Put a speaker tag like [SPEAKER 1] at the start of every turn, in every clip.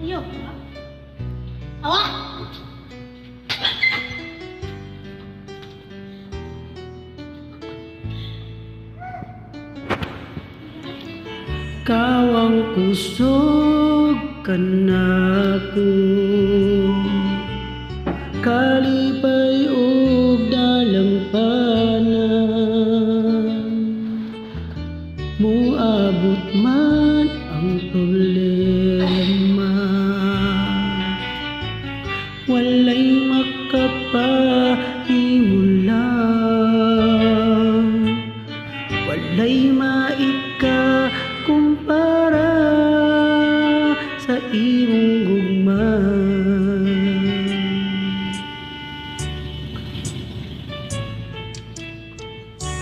[SPEAKER 1] Yo. Awak.
[SPEAKER 2] Kawang kusog kanako, kalipay og dalampanan, muabot man ang problema, walay makapahimulang, walay maika kumpara sa imong gugma.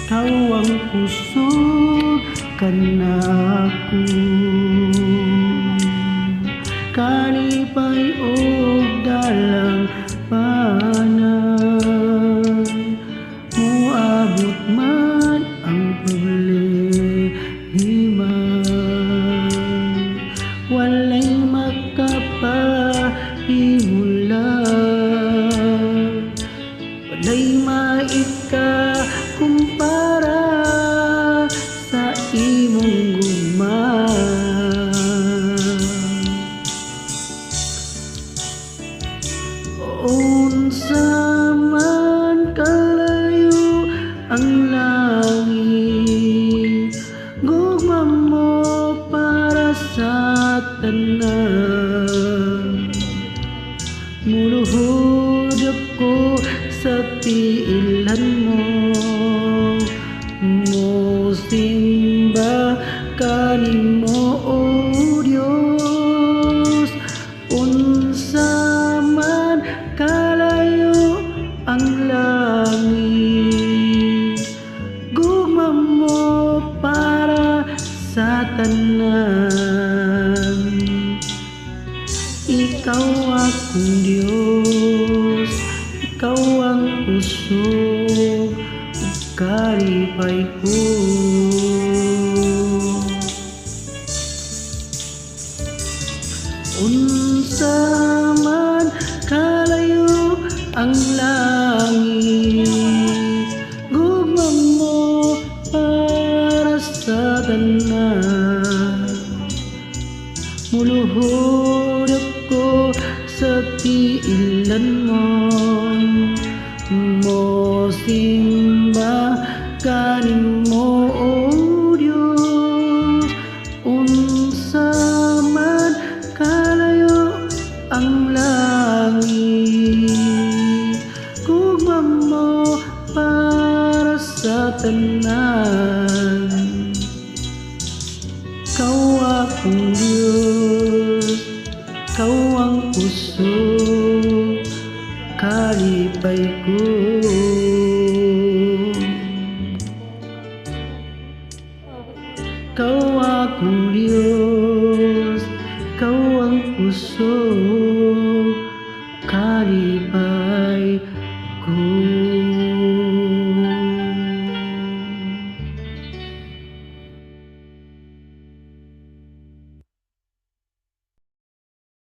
[SPEAKER 2] Kawang kusog kanako, kalipay og dalampanan, muabot man ang problema, walay makapahimulang, walay maika kumpara sa imong gugma. Unsa man kalayo ang langit, gugma mo para sa tanan. Muluhod ako sa tiilan mo, mosimba kanimo o Dios. Unsa man kalayo ang langit, gugma mo para sa tanan. Ikaw akong Diyos, ikaw ang kusog ug kalipay ko. Unsa man kalayo ang langit, gugma mo para sa tanan. Muluhod ako sa tiilan mo, mosimba kanimo o Dios. Unsa man kalayo ang langit, gugma mo para sa tanan. Ikaw akong Diyos, ikaw ang kusog kalipay ko. Ikaw akong Diyos, ikaw ang kusog kalipay